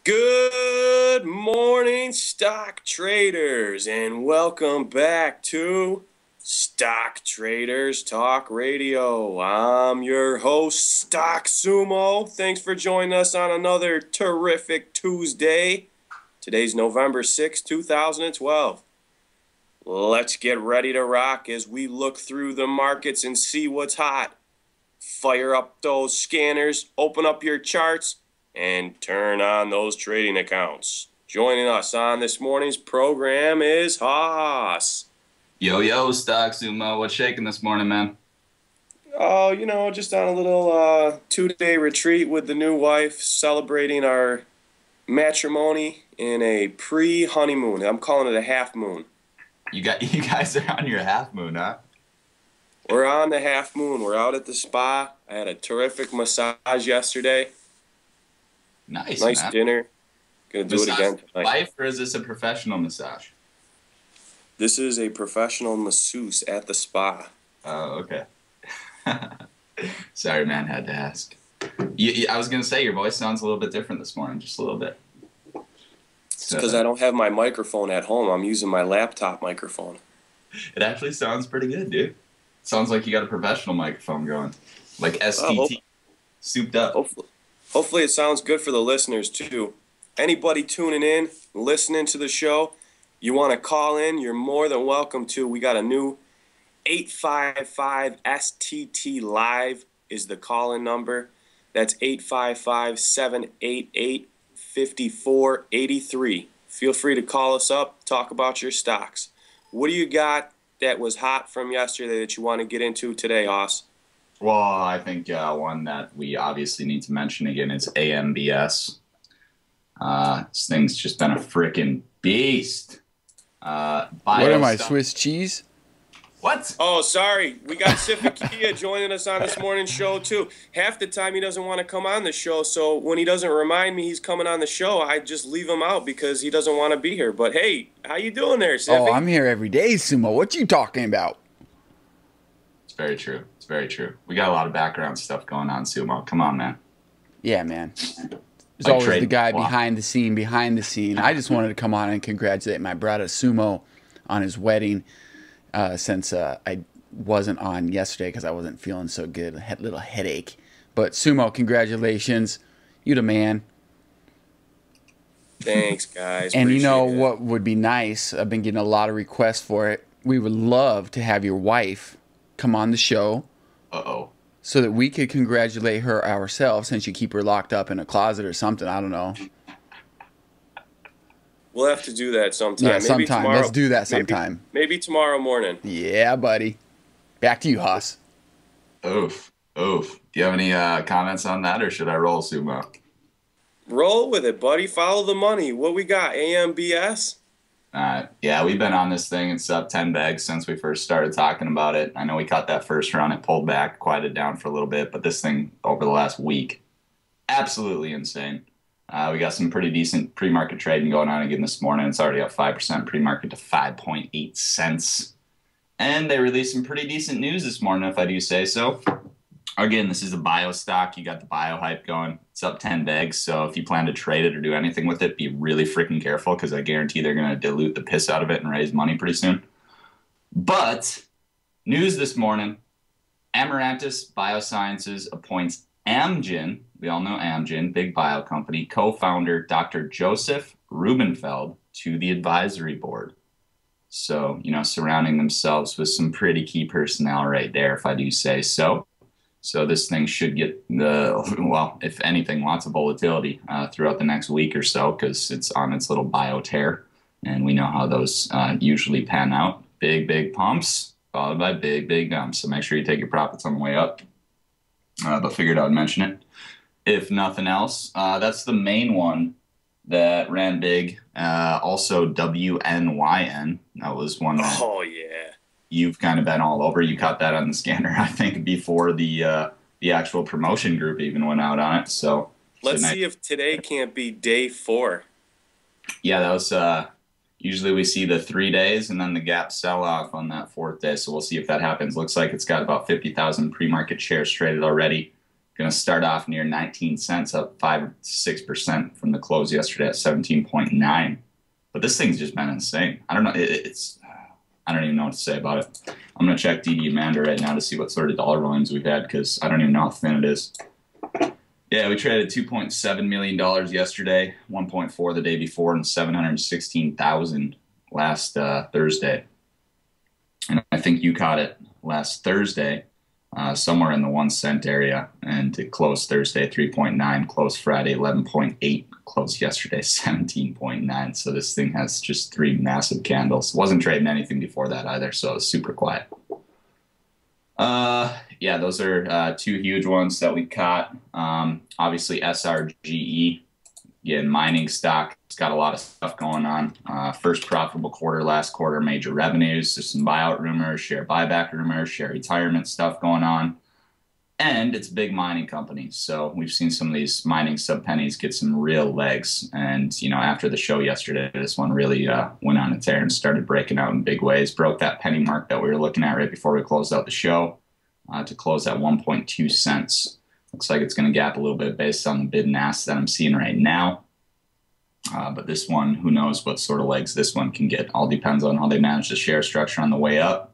Good morning, stock traders, and welcome back to Stock Traders Talk Radio. I'm your host, Stock Sumo. Thanks for joining us on another terrific Tuesday. Today's November 6, 2012. Let's get ready to rock as we look through the markets and see what's hot. Fire up those scanners, open up your charts, and turn on those trading accounts. Joining us on this morning's program is Haas. Yo, Stock Sumo. What's shaking this morning, man? Oh, just on a little 2-day retreat with the new wife, celebrating our matrimony in a pre-honeymoon. I'm calling it a half moon. You guys are on your half moon, huh? We're on the half moon. We're out at the spa. I had a terrific massage yesterday. Nice man. Dinner. Gonna do it again tonight. Life, or is this a professional massage? This is a professional masseuse at the spa. Oh, okay. Sorry, man. Had to ask. I was gonna say your voice sounds a little bit different this morning, just a little bit. It's because I don't have my microphone at home. I'm using my laptop microphone. It actually sounds pretty good, dude. Sounds like you got a professional microphone going, like STT, souped up. Hopefully it sounds good for the listeners, too. Anybody tuning in, listening to the show, you want to call in, you're more than welcome to. We got a new 855 STT Live is the call-in number. That's 855-788-5483. Feel free to call us up, talk about your stocks. What do you got that was hot from yesterday that you want to get into today, Hoss? Well, I think one that we obviously need to mention again is AMBS. This thing's just been a freaking beast. What am I, Swiss cheese? What? Oh, sorry. We got Sifikia joining us on this morning's show, too. Half the time he doesn't want to come on the show, so when he doesn't remind me he's coming on the show, I just leave him out because he doesn't want to be here. But, hey, how you doing there, Sifi? Oh, I'm here every day, Sumo. What you talking about? It's very true. It's very true. We got a lot of background stuff going on, Sumo. Come on, man. Yeah, man. There's always the guy behind the scene. I just wanted to come on and congratulate my brother, Sumo, on his wedding. Since I wasn't on yesterday because I wasn't feeling so good. I had a little headache. But Sumo, congratulations. You the man. Thanks, guys. And you know what would be nice? I've been getting a lot of requests for it. We would love to have your wife come on the show. Uh-oh. So that we could congratulate her ourselves since you keep her locked up in a closet or something. I don't know. We'll have to do that sometime. Yeah, sometime. Let's do that sometime. Maybe tomorrow morning. Yeah, buddy. Back to you, Haas. Oof. Do you have any comments on that, or should I roll, Sumo? Roll with it, buddy. Follow the money. What we got? AMBS? Yeah, we've been on this thing. It's up 10 bags since we first started talking about it. I know we caught that first run. It pulled back, quieted down for a little bit, but this thing over the last week, absolutely insane. We got some pretty decent pre-market trading going on again this morning. It's already up 5% pre-market to 5.8 cents. And they released some pretty decent news this morning, if I do say so. Again, this is a bio stock. You got the bio hype going. It's up 10 bags, so if you plan to trade it or do anything with it, be really freaking careful because I guarantee they're going to dilute the piss out of it and raise money pretty soon. But news this morning, Amaranthus Biosciences appoints Amgen, we all know Amgen, big bio company, co-founder Dr. Joseph Rubenfeld to the advisory board. So, surrounding themselves with some pretty key personnel right there, if I do say so. So this thing should get, if anything, lots of volatility throughout the next week or so because it's on its little bio tear. And we know how those usually pan out. Big pumps followed by big dumps. So make sure you take your profits on the way up. But figured I would mention it. If nothing else, that's the main one that ran big. Also, WNYN. That was one that you've kind of been all over. You caught that on the scanner, I think, before the actual promotion group even went out on it. So let's see if today can't be day 4. Yeah, that was usually we see the 3 days and then the gap sell off on that 4th day. So we'll see if that happens. Looks like it's got about 50,000 pre-market shares traded already. Going to start off near 19 cents, up 5-6% from the close yesterday at 17.9. But this thing's just been insane. I don't know. I don't even know what to say about it. I'm going to check DD Amanda right now to see what sort of dollar volumes we've had, because I don't even know how thin it is. Yeah, we traded $2.7 million yesterday, 1.4 the day before, and 716,000 last Thursday. And I think you caught it last Thursday, somewhere in the 1 cent area, and it closed Thursday 3.9, closed Friday 11.8, closed yesterday 17.9. So this thing has just 3 massive candles. Wasn't trading anything before that either, so it was super quiet. Yeah, those are 2 huge ones that we caught. Obviously SRGE, again, mining stock. It's got a lot of stuff going on. First profitable quarter, last quarter, major revenues. There's some buyout rumors, share buyback rumors, share retirement stuff going on. And it's a big mining company. So we've seen some of these mining sub-pennies get some real legs. And, you know, after the show yesterday, this one really went on a tear and started breaking out in big ways. Broke that penny mark that we were looking at right before we closed out the show to close at 1.2 cents. Looks like it's going to gap a little bit based on the bid and ask that I'm seeing right now. But this one, who knows what sort of legs this one can get. All depends on how they manage the share structure on the way up.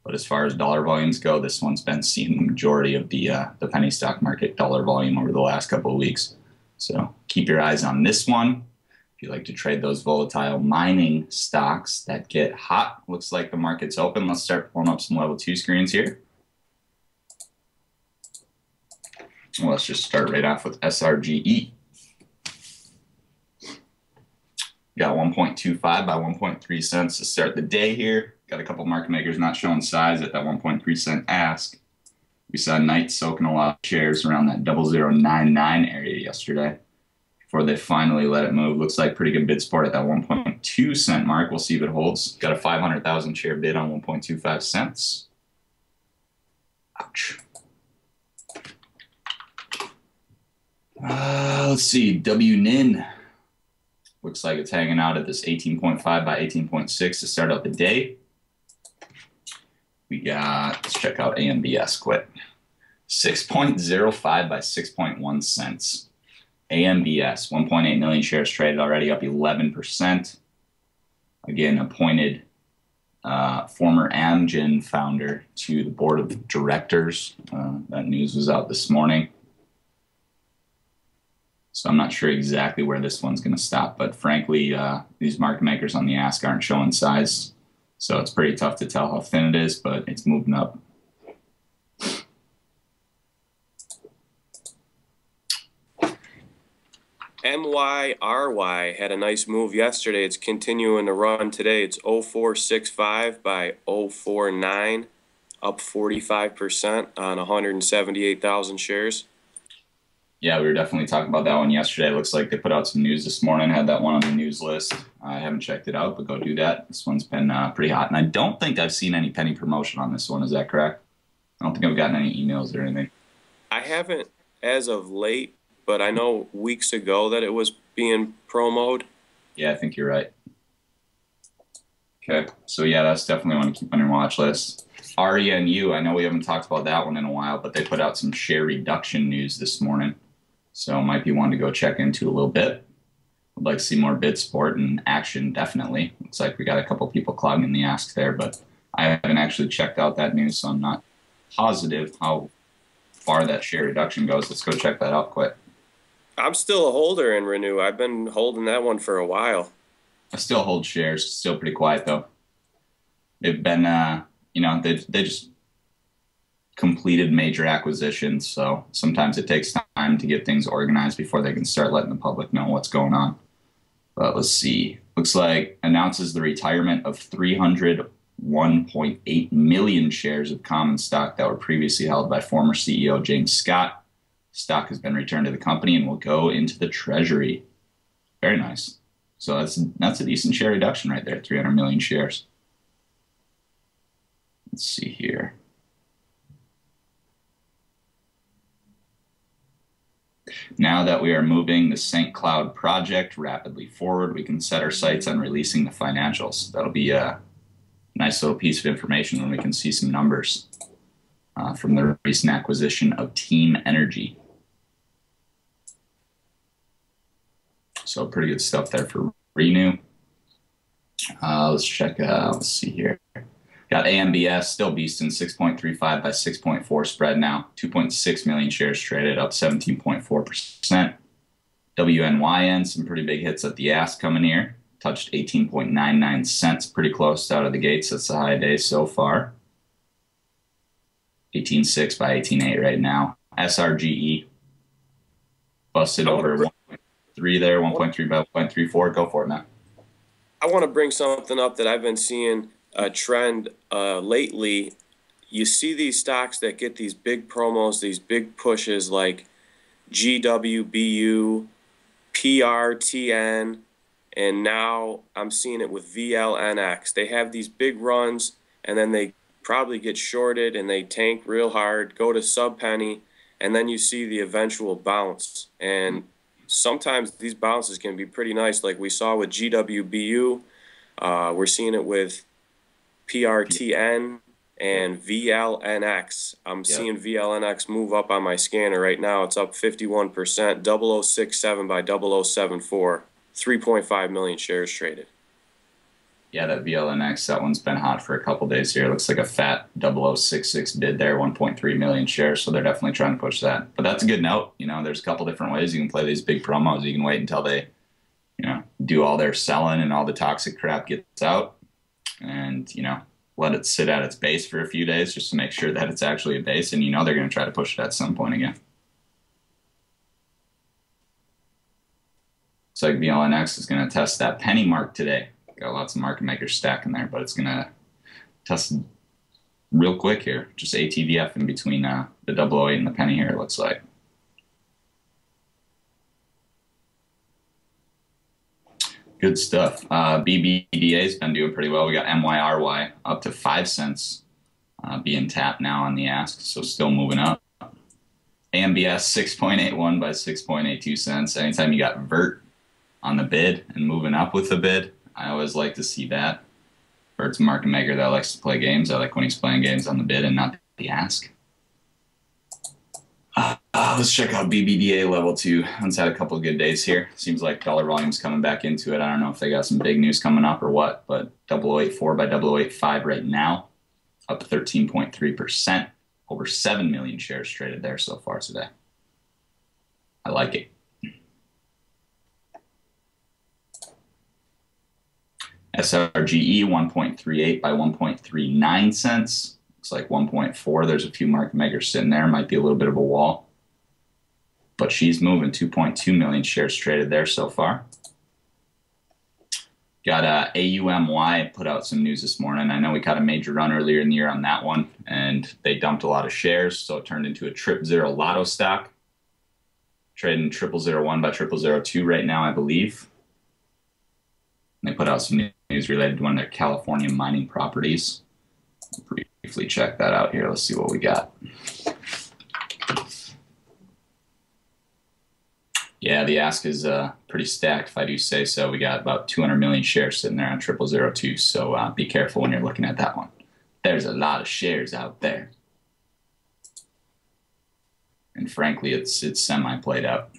But as far as dollar volumes go, this one's been seeing the majority of the penny stock market dollar volume over the last couple of weeks. So keep your eyes on this one. If you like to trade those volatile mining stocks that get hot, looks like the market's open. Let's start pulling up some level 2 screens here. Well, let's just start right off with SRGE. Got 1.25 by 1.3 cents to start the day here. Got a couple market makers not showing size at that 1.3 cent ask. We saw Knight soaking a lot of shares around that 0099 area yesterday before they finally let it move. Looks like pretty good bid support at that 1.2 cent mark. We'll see if it holds. Got a 500,000 share bid on 1.25 cents. Ouch. Let's see, WNIN. Looks like it's hanging out at this 18.5 by 18.6 to start out the day. We got, let's check out AMBS quick. 6.05 by 6.1 cents. AMBS, 1.8 million shares traded already, up 11%. Again, appointed former Amgen founder to the board of directors. That news was out this morning. So I'm not sure exactly where this one's going to stop, but frankly, these market makers on the ask aren't showing size. So it's pretty tough to tell how thin it is, but it's moving up. MYRY had a nice move yesterday. It's continuing to run today. It's 0465 by 049, up 45% on 178,000 shares. Yeah, we were definitely talking about that one yesterday. It looks like they put out some news this morning, had that one on the news list. I haven't checked it out, but go do that. This one's been pretty hot. And I don't think I've seen any penny promotion on this one. Is that correct? I don't think I've gotten any emails or anything. I haven't as of late, but I know weeks ago that it was being promoted. Yeah, I think you're right. Okay, so yeah, that's definitely one to keep on your watch list. RENU, I know we haven't talked about that one in a while, but they put out some share reduction news this morning. So might be one to go check into a little bit. Would like to see more bid support and action, definitely. Looks like we got a couple people clogging the ask there, but I haven't actually checked out that news, so I'm not positive how far that share reduction goes. Let's go check that out quick. I'm still a holder in Renew. I've been holding that one for a while. I still hold shares. Still pretty quiet, though. They've been, you know, they just completed major acquisitions, so sometimes it takes time to get things organized before they can start letting the public know what's going on. But let's see. Looks like announces the retirement of 301.8 million shares of common stock that were previously held by former CEO James Scott. Stock has been returned to the company and will go into the treasury. Very nice. So that's a decent share reduction right there, 300 million shares. Let's see here. Now that we are moving the St. Cloud project rapidly forward, we can set our sights on releasing the financials. That'll be a nice little piece of information when we can see some numbers from the recent acquisition of Team Energy. So pretty good stuff there for Renew. Let's check out, let's see here. Got AMBS still beasting 6.35 by 6.4 spread now. 2.6 million shares traded, up 17.4%. WNYN, some pretty big hits at the ask coming here. Touched 18.99 cents, pretty close out of the gates. That's the high day so far. 18.6 by 18.8 right now. SRGE busted over 1.3 there, 1.3 by 1.34. Go for it, man. I want to bring something up that I've been seeing a trend lately. You see these stocks that get these big promos, these big pushes like GWBU, PRTN, and now I'm seeing it with VLNX. They have these big runs, and then they probably get shorted, and they tank real hard, go to sub-penny, and then you see the eventual bounce. And sometimes these bounces can be pretty nice, like we saw with GWBU. We're seeing it with PRTN and VLNX. I'm seeing VLNX move up on my scanner right now. It's up 51%, 0067 by 0074, 3.5 million shares traded. Yeah, that VLNX, that one's been hot for a couple days here. It looks like a fat 0066 bid there, 1.3 million shares, so they're definitely trying to push that. But that's a good note. You know, there's a couple different ways you can play these big promos. You can wait until they, you know, do all their selling and all the toxic crap gets out and, you know, let it sit at its base for a few days just to make sure that it's actually a base, and you know they're going to try to push it at some point again. Looks like VLNX is going to test that penny mark today. Got lots of market makers stacking there, but it's going to test real quick here. Just ATVF in between the 008 and the penny here, it looks like. Good stuff. BBDA's been doing pretty well. We got MYRY up to 5 cents being tapped now on the ask, so still moving up. AMBS 6.81 by 6.82 cents. Anytime you got vert on the bid and moving up with the bid, I always like to see that. Vert's a market maker that likes to play games. I like when he's playing games on the bid and not the ask. Let's check out BBDA level 2. It's had a couple of good days here. Seems like dollar volume's coming back into it. I don't know if they got some big news coming up or what, but 0084 by 0085 right now, up 13.3%. Over 7 million shares traded there so far today. I like it. SRGE 1.38 by 1.39 cents. Looks like 1.4. There's a few market makers sitting there. Might be a little bit of a wall. But she's moving. 2.2 million shares traded there so far. Got AUMY put out some news this morning. I know we caught a major run earlier in the year on that one, and they dumped a lot of shares, so it turned into a 000 lotto stock. Trading 0001 by 0002 right now, I believe. And they put out some news related to one of their California mining properties. I'll briefly check that out here. Let's see what we got. Yeah, the ask is pretty stacked, if I do say so. We got about 200 million shares sitting there on 0002, so be careful when you're looking at that one. There's a lot of shares out there. And frankly, it's semi-played out.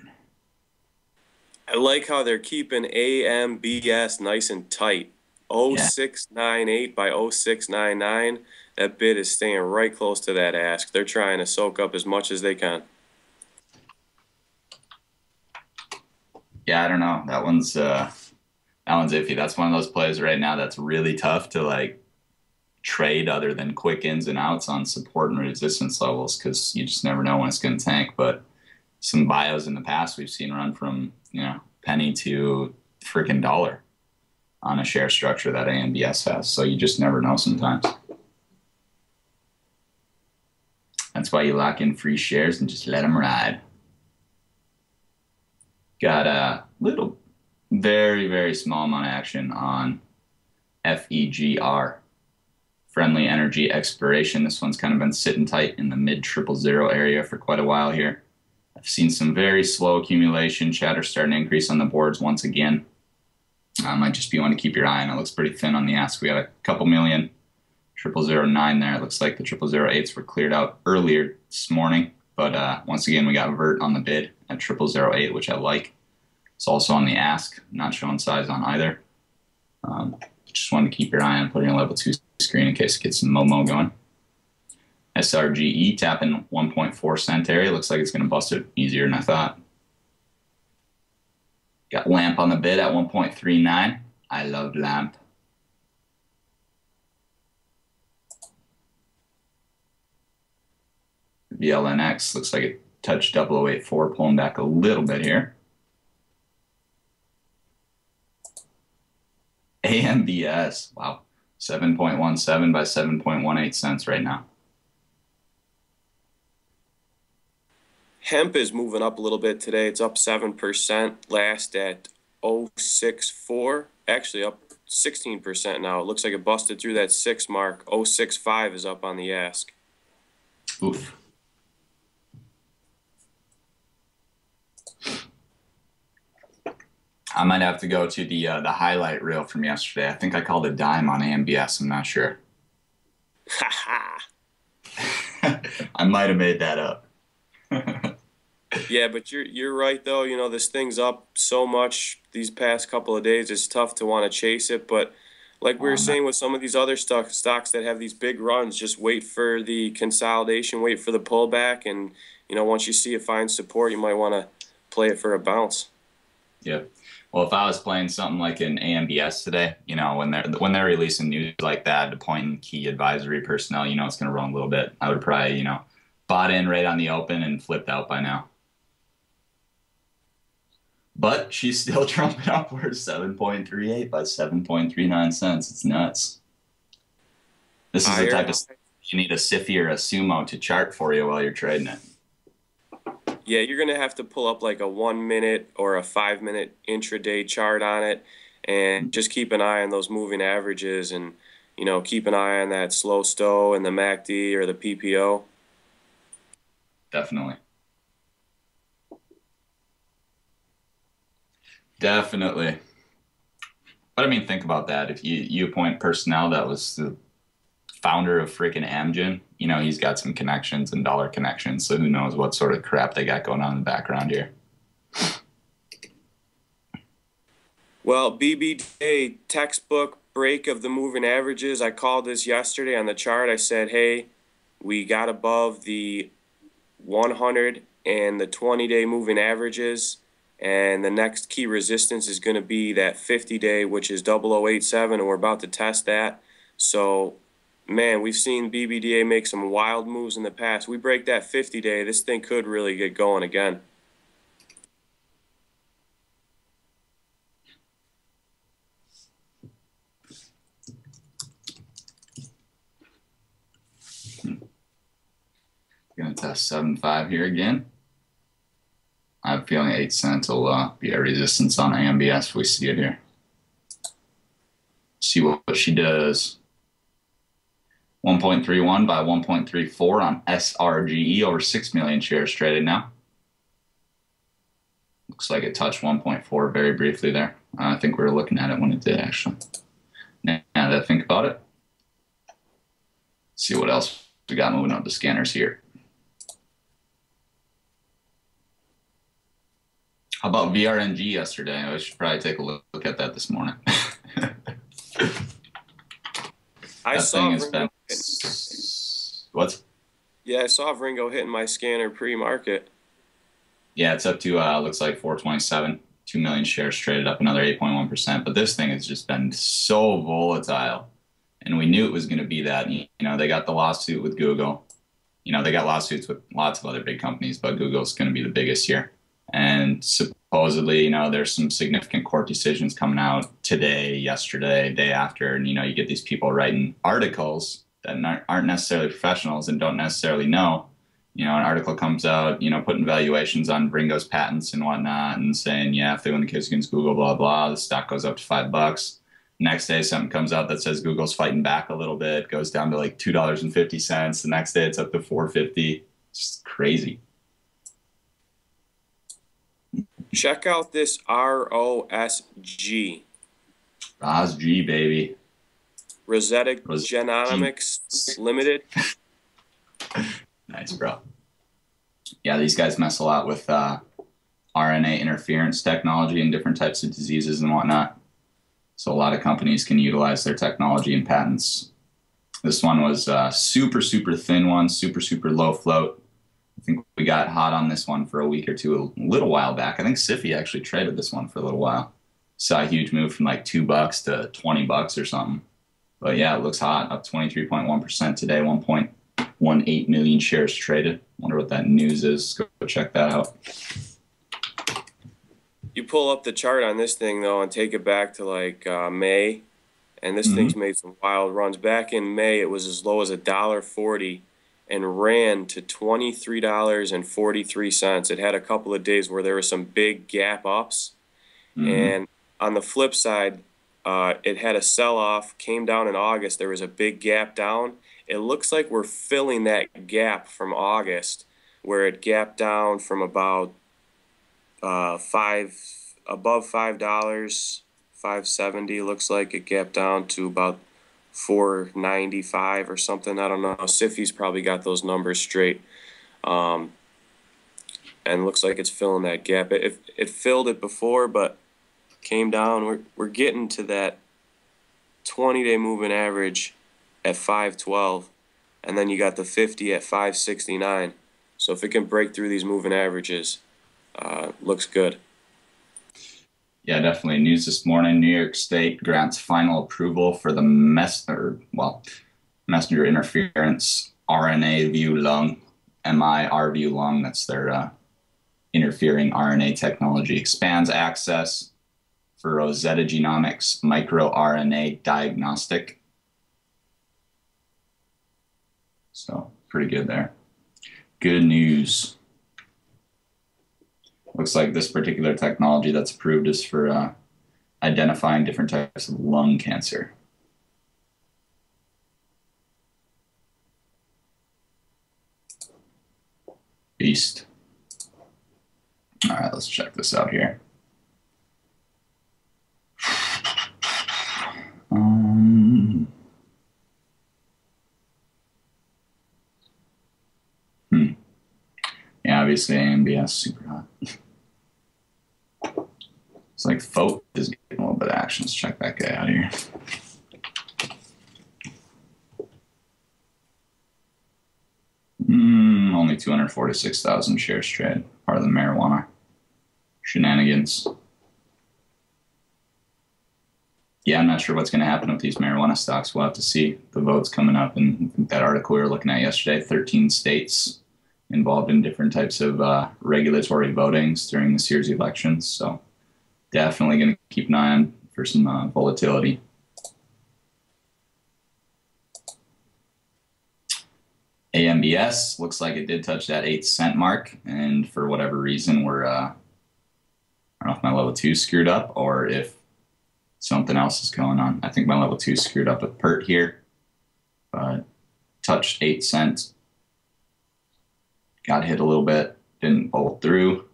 I like how they're keeping AMBS nice and tight. 0698 by 0699. That bid is staying right close to that ask. They're trying to soak up as much as they can. Yeah, I don't know. That one's iffy. That's one of those plays right now that's really tough to like trade other than quick ins and outs on support and resistance levels, because you just never know when it's going to tank. But some bios in the past we've seen run from, you know, penny to freaking dollar on a share structure that AMBS has. So you just never know sometimes. That's why you lock in free shares and just let them ride. Got a little, very, very small amount of action on FEGR, Friendly Energy Expiration. This one's kind of been sitting tight in the mid-000 area for quite a while here. I've seen some very slow accumulation, chatter starting to increase on the boards once again. Might just be one to keep your eye on. It looks pretty thin on the ask. We got a couple million, 0009 there. It looks like the 0008s were cleared out earlier this morning. But once again, we got vert on the bid at 0008, which I like. It's also on the ask, not showing size on either. Just wanted to keep your eye on putting a level 2 screen in case it gets some Momo going. SRGE tapping 1.4 cent area. Looks like it's going to bust it easier than I thought. Got lamp on the bid at 1.39. I love lamp. VLNX looks like it touched 0084, pulling back a little bit here. AMBS, wow, 7.17 by 7.18 cents right now. Hemp is moving up a little bit today. It's up 7%, last at 064. Actually up 16% now. It looks like it busted through that 6 mark. 065 is up on the ask. Oof. I might have to go to the highlight reel from yesterday. I think I called a dime on AMBS. I'm not sure. I might have made that up. Yeah, but you're right though. You know, this thing's up so much these past couple of days. It's tough to want to chase it, but like we were saying with some of these other stocks that have these big runs, just wait for the consolidation, wait for the pullback, and you know, once you see it find support, you might want to play it for a bounce. Yep. Well, if I was playing something like an AMBS today, you know, when they're releasing news like that, appointing key advisory personnel, you know, it's going to run a little bit. I would probably, you know, bought in right on the open and flipped out by now. But she's still trumping upwards, 7.38 by 7.39 cents. It's nuts. This is the type of stuff you need a Siffy or a Sumo to chart for you while you're trading it. Yeah, you're going to have to pull up like a 1 minute or a 5 minute intraday chart on it and just keep an eye on those moving averages and, you know, keep an eye on that slow stow and the MACD or the PPO. Definitely. Definitely. But I mean, think about that. If you appoint personnel that was the founder of freaking Amgen, you know, he's got some connections and dollar connections, so who knows what sort of crap they got going on in the background here. Well, BBDA textbook break of the moving averages. I called this yesterday on the chart. I said, hey, we got above the 100 and the 20-day moving averages, and the next key resistance is going to be that 50-day, which is 0087, and we're about to test that. So, man, we've seen BBDA make some wild moves in the past. We break that 50-day, this thing could really get going again. Going to test 7.5 here again. I have a feeling 8 cents will be a resistance on AMBS if we see it here. See what she does. 1.31 by 1.34 on SRGE, over 6 million shares traded now. Looks like it touched 1.4 very briefly there. I think we were looking at it when it did, actually. Now that I think about it, see what else we got moving up the scanners here. How about VRNG yesterday? I should probably take a look at that this morning. I saw Ringo what? Yeah, I saw Ringo hitting my scanner pre-market. Yeah, it's up to looks like 427. 2 million shares traded, up another 8.1%. But this thing has just been so volatile, and we knew it was going to be that. You know, they got the lawsuit with Google. You know, they got lawsuits with lots of other big companies, but Google's going to be the biggest here. And supposedly, you know, there's some significant court decisions coming out today, yesterday, day after, and you know, you get these people writing articles that aren't necessarily professionals and don't necessarily know. You know, an article comes out, you know, putting valuations on Ringo's patents and whatnot, and saying, yeah, if they win the case against Google, blah blah, the stock goes up to $5. Next day, something comes out that says Google's fighting back a little bit, goes down to like $2.50. The next day, it's up to $4.50. It's just crazy. Check out this ROSG. ROSG, baby. Rosetta Genomics Limited. Nice, bro. Yeah, these guys mess a lot with RNA interference technology in different types of diseases and whatnot. So a lot of companies can utilize their technology and patents. This one was a super, super thin one, super, super low float. I think we got hot on this one for a week or two a little while back. I think Siffy actually traded this one for a little while. Saw a huge move from like $2 to $20 or something. But yeah, it looks hot, up 23.1% today, 1.18 million shares traded. Wonder what that news is. Go check that out. You pull up the chart on this thing, though, and take it back to like May, and this thing's made some wild runs. Back in May, it was as low as $1.40 and ran to $23.43. It had a couple of days where there were some big gap ups. And on the flip side, it had a sell-off, came down in August. There was a big gap down. It looks like we're filling that gap from August, where it gapped down from about above $5, $5.70. Looks like it gapped down to about $4.95 or something. I don't know. Siffy's probably got those numbers straight. And looks like it's filling that gap. It filled it before, but came down. We're getting to that 20-day moving average at 512, and then you got the 50 at 569. So if it can break through these moving averages, looks good. Yeah, definitely. News this morning: New York State grants final approval for the messenger interference RNA view lung, MIRV lung. That's their interfering RNA technology. Expands access for Rosetta Genomics microRNA diagnostic. So pretty good there. Good news. Looks like this particular technology that's approved is for identifying different types of lung cancer. Beast. All right, let's check this out here. Yeah, obviously AMBS super hot. It's like FOAT is getting a little bit of action. Let's check that guy out here. Only 246,000 shares traded. Part of the marijuana shenanigans. Yeah, I'm not sure what's going to happen with these marijuana stocks. We'll have to see. The votes coming up, and that article we were looking at yesterday, 13 states involved in different types of regulatory votings during this year's elections. So definitely going to keep an eye on for some volatility. AMBS looks like it did touch that 8-cent mark, and for whatever reason, we're I don't know if my level 2 screwed up or if something else is going on. I think my level 2 screwed up with PERT here, but touched 8 cents. Got hit a little bit, didn't bolt through.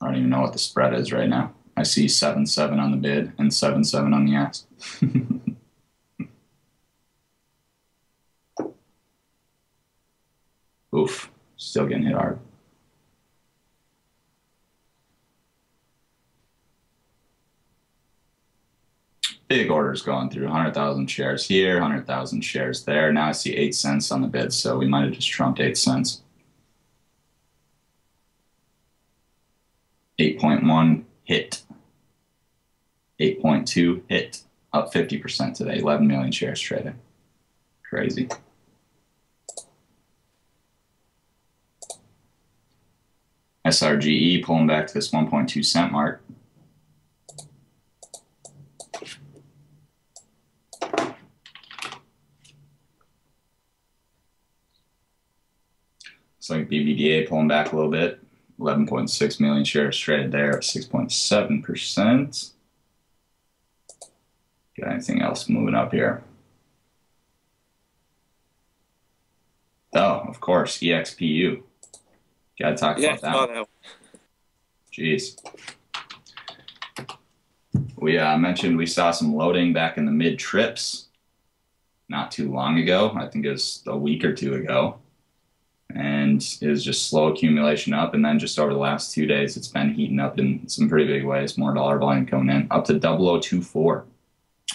I don't even know what the spread is right now. I see 7.7 on the bid and 7.7 on the ask. Oof, still getting hit hard. Big orders going through, 100,000 shares here, 100,000 shares there. Now I see 8 cents on the bid, so we might have just trumped 8 cents. 8.1 hit. 8.2 hit. Up 50% today, 11 million shares traded. Crazy. SRGE pulling back to this 1.2 cent mark. Looks like BBDA pulling back a little bit. 11.6 million shares traded there at 6.7%. Got anything else moving up here? Oh, of course, EXPU. Gotta talk about that. Jeez. We mentioned we saw some loading back in the mid trips not too long ago. I think it was a week or two ago. and it was just slow accumulation up. And then just over the last 2 days, it's been heating up in some pretty big ways. More dollar volume coming in, up to 0024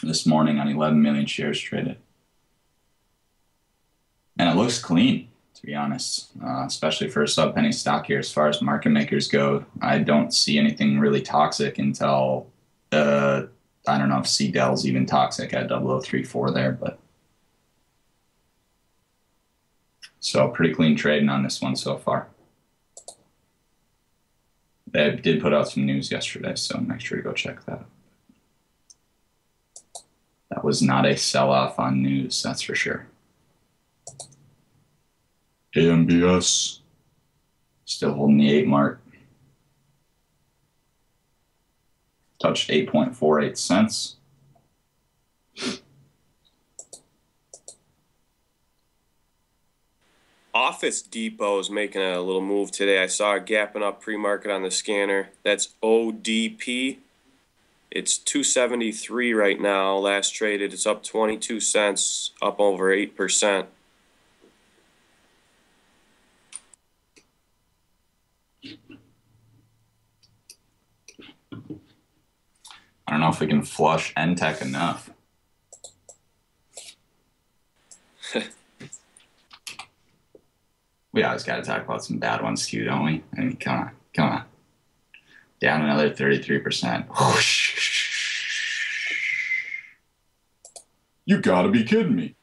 this morning on 11 million shares traded. And it looks clean, to be honest, especially for a sub-penny stock here. As far as market makers go, I don't see anything really toxic until, I don't know if C-Dell's even toxic at 0034 there, but. So pretty clean trading on this one so far. They did put out some news yesterday, so make sure to go check that out. That was not a sell-off on news, that's for sure. AMBS still holding the 8 mark. Touched 8.48 cents. Office Depot is making a little move today. I saw it gapping up pre-market on the scanner. That's ODP. It's 273 right now. Last traded, it's up 22 cents, up over 8%. I don't know if we can flush NTech enough. We always got to talk about some bad ones too, don't we? I mean, come on. Down another 33%. You gotta be kidding me.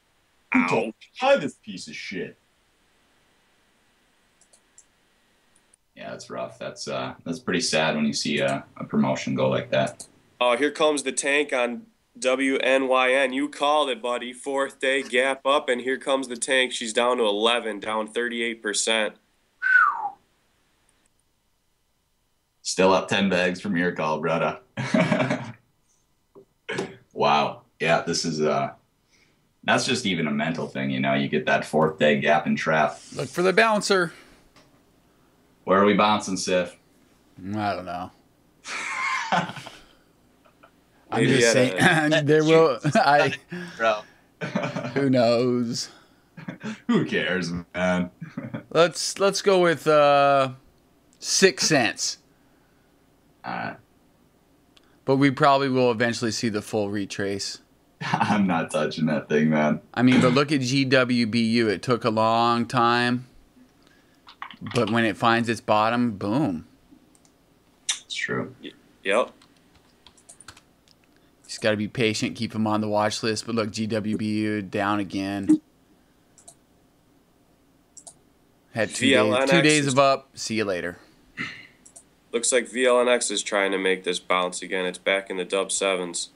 Who told me to buy this piece of shit? Yeah, that's rough. That's pretty sad when you see a promotion go like that. Oh, here comes the tank on WNYN. You called it, buddy. Fourth day gap up, and here comes the tank. She's down to 11, down 38%. Still up 10 bags from your call, brother. Wow. Yeah, this is that's just even a mental thing, you know. You get that fourth day gap and trap. Look for the bouncer. Where are we bouncing, Sif? I don't know. I'm just saying there will bro. Who knows? Who cares, man? Let's go with 6 cents. But we probably will eventually see the full retrace. I'm not touching that thing, man. I mean, but look at GWBU. It took a long time, but when it finds its bottom, boom. It's true. Yep. Just got to be patient, keep them on the watch list. But look, GWBU down again. Had 2 days of up. See you later. Looks like VLNX is trying to make this bounce again. It's back in the dub 7s.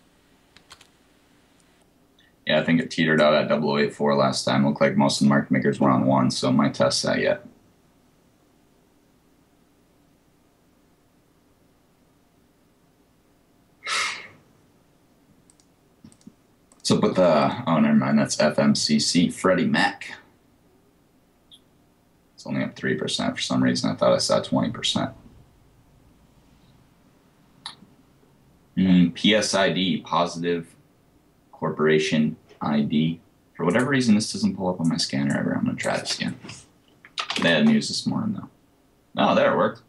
Yeah, I think it teetered out at 0084 last time. Looked like most of the market makers were on 1, so might test that yet. What's up with the... Oh, never mind. That's FMCC. Freddie Mac. It's only up 3% for some reason. I thought I saw 20%. PSID, Positive Corporation ID. For whatever reason, this doesn't pull up on my scanner ever. I'm going to try this again. They had news this morning, though. Oh, there it worked.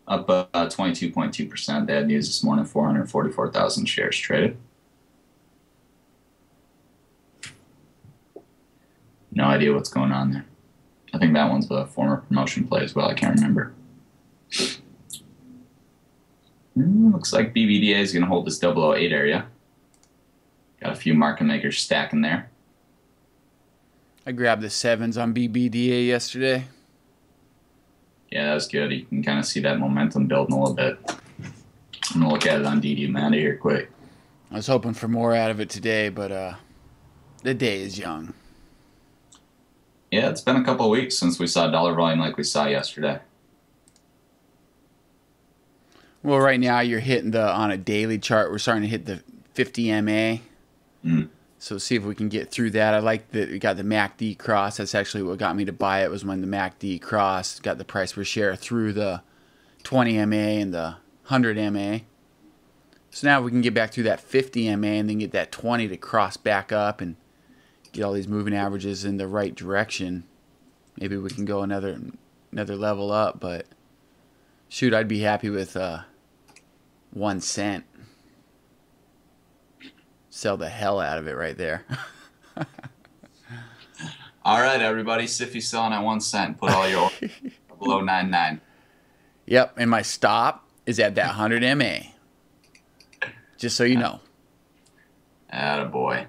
Up 22.2%. They had news this morning, 444,000 shares traded. No idea what's going on there. I think that one's a former promotion play as well. I can't remember. Looks like BBDA is going to hold this 008 area. Got a few market makers stacking there. I grabbed the 7s on BBDA yesterday. Yeah, that was good. You can kind of see that momentum building a little bit. I'm going to look at it on DD Amanda here quick. I was hoping for more out of it today, but the day is young. Yeah, it's been a couple of weeks since we saw dollar volume like we saw yesterday. Well, right now you're hitting on a daily chart. We're starting to hit the 50 MA. So see if we can get through that. I like that we got the MACD cross. That's actually what got me to buy it, was when the MACD cross got the price per share through the 20 MA and the 100 MA. So now we can get back through that 50 MA and then get that 20 to cross back up and get all these moving averages in the right direction. maybe we can go another level up. But shoot, I'd be happy with 1 cent. Sell the hell out of it right there. All right, everybody. Siffy selling at 1 cent. Put all your below 99. Yep, and my stop is at that 100 MA. Just so you know. Attaboy.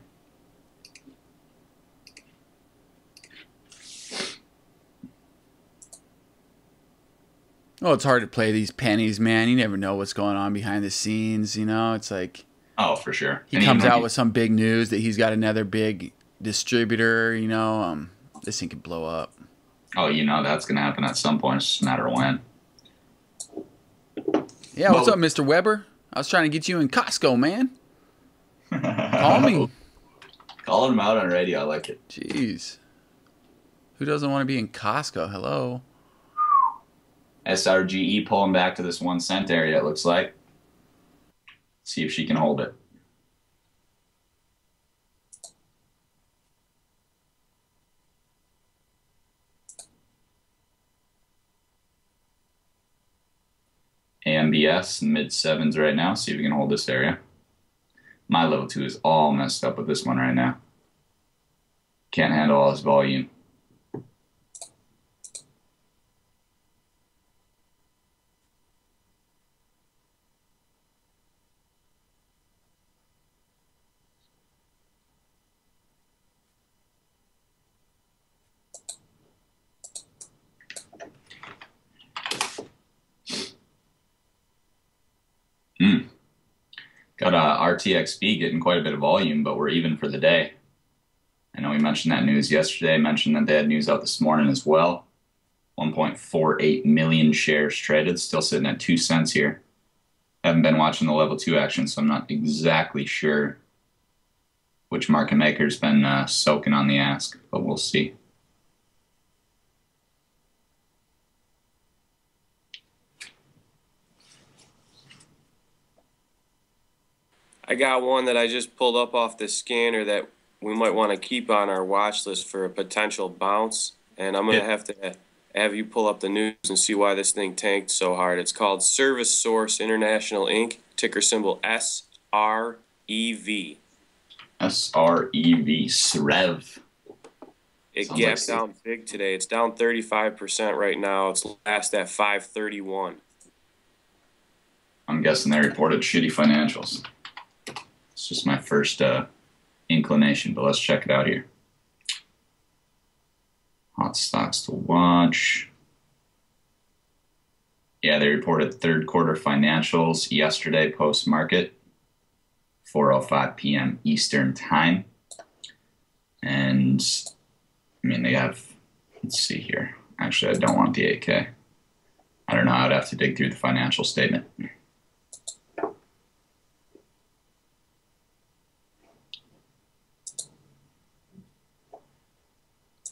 Well, it's hard to play these pennies, man. You never know what's going on behind the scenes, you know? It's like... Oh, for sure. He comes out with some big news that he's got another big distributor, you know. This thing could blow up. Oh, you know that's going to happen at some point. It's just a matter of when. Yeah, what's up, Mr. Weber? I was trying to get you in Costco, man. Call me. Calling him out on radio. I like it. Jeez. Who doesn't want to be in Costco? Hello. SRGE pulling back to this 1 cent area, it looks like. See if she can hold it. AMBS in mid-sevens right now. See if we can hold this area. My level 2 is all messed up with this one right now. Can't handle all this volume. Got RTXB getting quite a bit of volume, but we're even for the day. I know we mentioned that news yesterday. Mentioned that they had news out this morning as well. 1.48 million shares traded, still sitting at 2 cents here. Haven't been watching the level 2 action, so I'm not exactly sure which market maker's been soaking on the ask, but we'll see. I got one that I just pulled up off the scanner that we might want to keep on our watch list for a potential bounce. And I'm going to have you pull up the news and see why this thing tanked so hard. It's called Service Source International Inc., ticker symbol SREV. SREV, SREV. It gapped down big today. It's down 35% right now. It's last at 531. I'm guessing they reported shitty financials. It's just my first inclination, but let's check it out here. Hot stocks to watch. Yeah, they reported third quarter financials yesterday post-market, 4:05 p.m. Eastern time. And, I mean, they have, let's see here. Actually, I don't want the 8K. I don't know. I'd have to dig through the financial statement.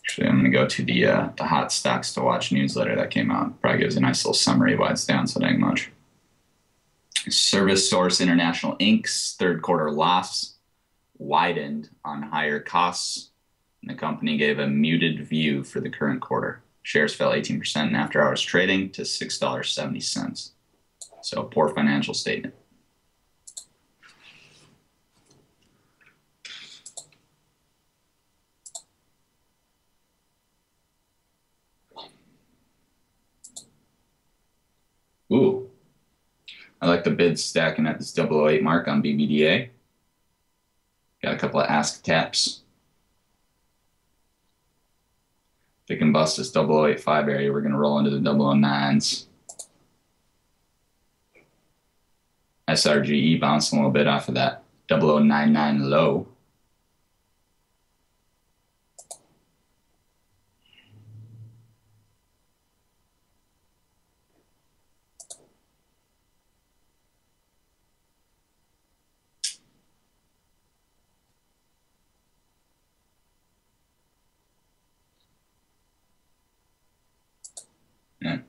Actually, I'm going to go to the Hot Stocks to Watch newsletter that came out. Probably gives a nice little summary why it's down so dang much. Service Source International Inc.'s third quarter loss widened on higher costs, and the company gave a muted view for the current quarter. Shares fell 18% in after-hours trading to $6.70. So, poor financial statement. Ooh, I like the bids stacking at this 008 mark on BBDA. Got a couple of ask taps. If it can bust this 085 area, we're going to roll into the 009s. SRGE bouncing a little bit off of that 0099 low. Yeah.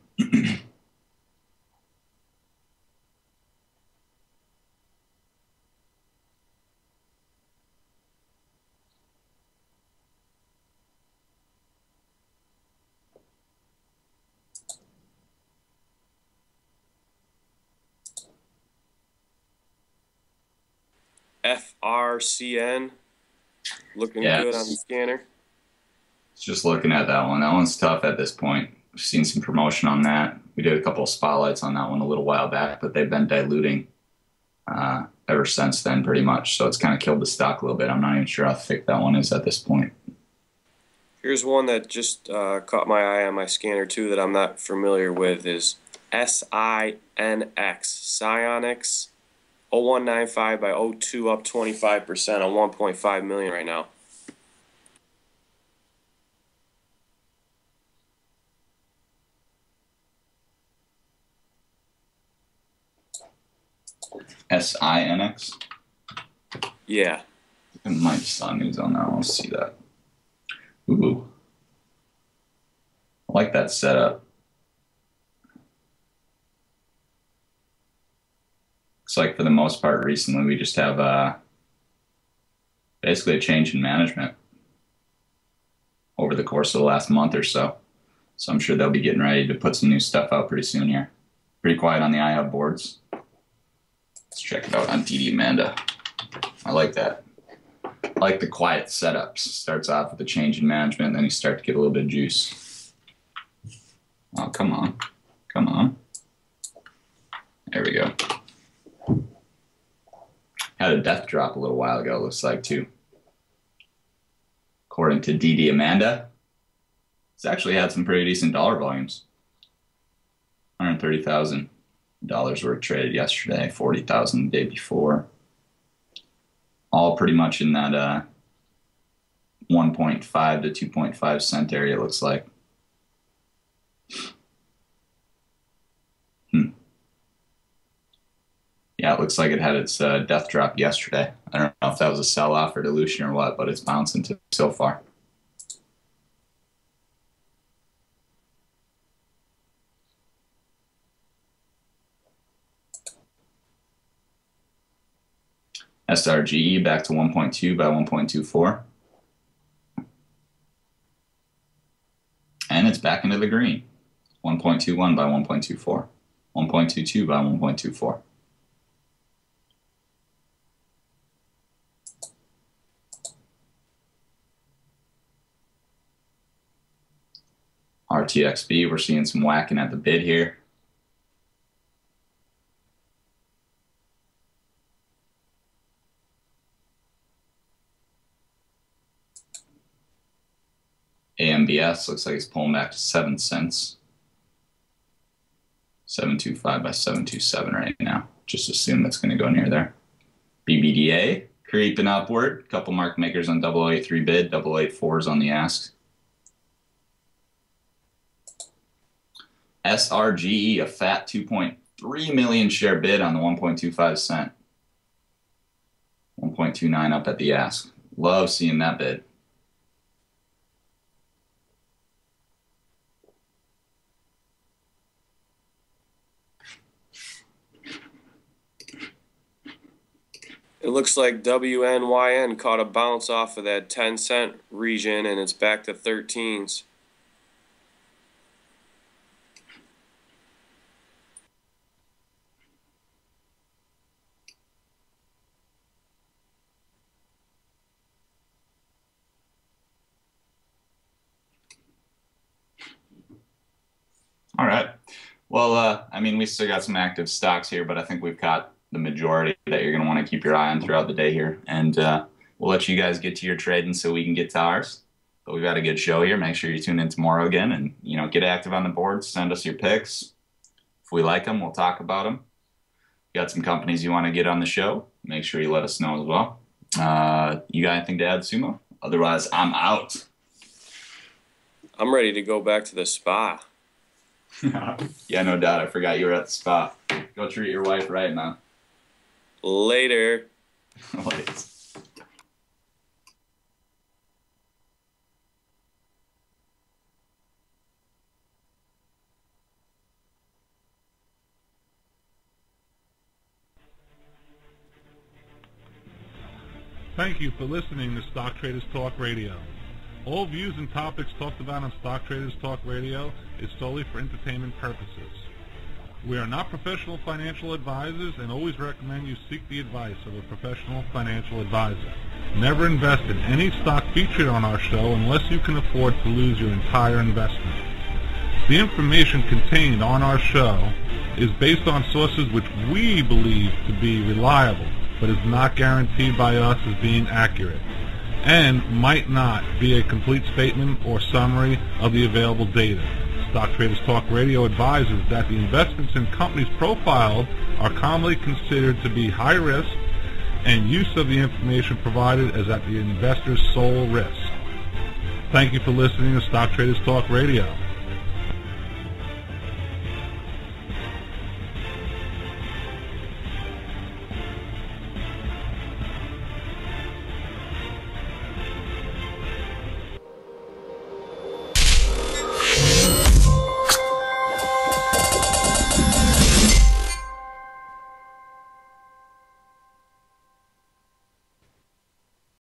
FRCN. Looking good on the scanner. Just looking at that one. That one's tough at this point. We've seen some promotion on that. We did a couple of spotlights on that one a little while back, but they've been diluting ever since then pretty much. So it's kind of killed the stock a little bit. I'm not even sure how thick that one is at this point. Here's one that just caught my eye on my scanner too that I'm not familiar with is SINX. Psionics 0195 by 02 up 25% on 1.5 million right now. SINX? Yeah. I might saw news on that. Let's see that. Ooh. I like that setup. Looks like for the most part recently we just have basically a change in management over the course of the last month or so. So I'm sure they'll be getting ready to put some new stuff out pretty soon here. Pretty quiet on the iHub boards. Let's check it out on DD Amanda. I like that. I like the quiet setups. Starts off with a change in management, and then you start to get a little bit of juice. Oh, come on. Come on. There we go. Had a death drop a little while ago, looks like, too. According to DD Amanda, it's actually had some pretty decent dollar volumes. $130,000 were traded yesterday, $40,000 the day before. All pretty much in that 1.5 to 2.5 cent area, it looks like. Yeah, it looks like it had its death drop yesterday. I don't know if that was a sell-off or dilution or what, but it's bouncing so far. SRGE back to 1.2 by 1.24. And it's back into the green. 1.21 by 1.24. 1.22 by 1.24. RTXB, we're seeing some whacking at the bid here. AMBS looks like it's pulling back to 7 cents. 725 by 727 right now. Just assume it's going to go near there. BBDA creeping upward. Couple mark makers on 0083 bid, 084s on the ask. SRGE, a fat 2.3 million share bid on the 1.25 cent. 1.29 up at the ask. Love seeing that bid. It looks like WNYN caught a bounce off of that 10-cent region, and it's back to 13s. All right. Well, I mean, we still got some active stocks here, but I think we've caught the majority that you're going to want to keep your eye on throughout the day here. And we'll let you guys get to your trading so we can get to ours. But we've got a good show here. Make sure you tune in tomorrow again and, you know, get active on the board. Send us your picks. If we like them, we'll talk about them. You got some companies you want to get on the show, make sure you let us know as well. You got anything to add, Sumo? Otherwise, I'm out. I'm ready to go back to the spa. Yeah, no doubt. I forgot you were at the spa. Go treat your wife right now. Later. Later. Thank you for listening to Stock Traders Talk Radio. All views and topics talked about on Stock Traders Talk Radio is solely for entertainment purposes. We are not professional financial advisors and always recommend you seek the advice of a professional financial advisor. Never invest in any stock featured on our show unless you can afford to lose your entire investment. The information contained on our show is based on sources which we believe to be reliable, but is not guaranteed by us as being accurate, and might not be a complete statement or summary of the available data. Stock Traders Talk Radio advises that the investments in companies profiled are commonly considered to be high risk, and use of the information provided is at the investor's sole risk. Thank you for listening to Stock Traders Talk Radio.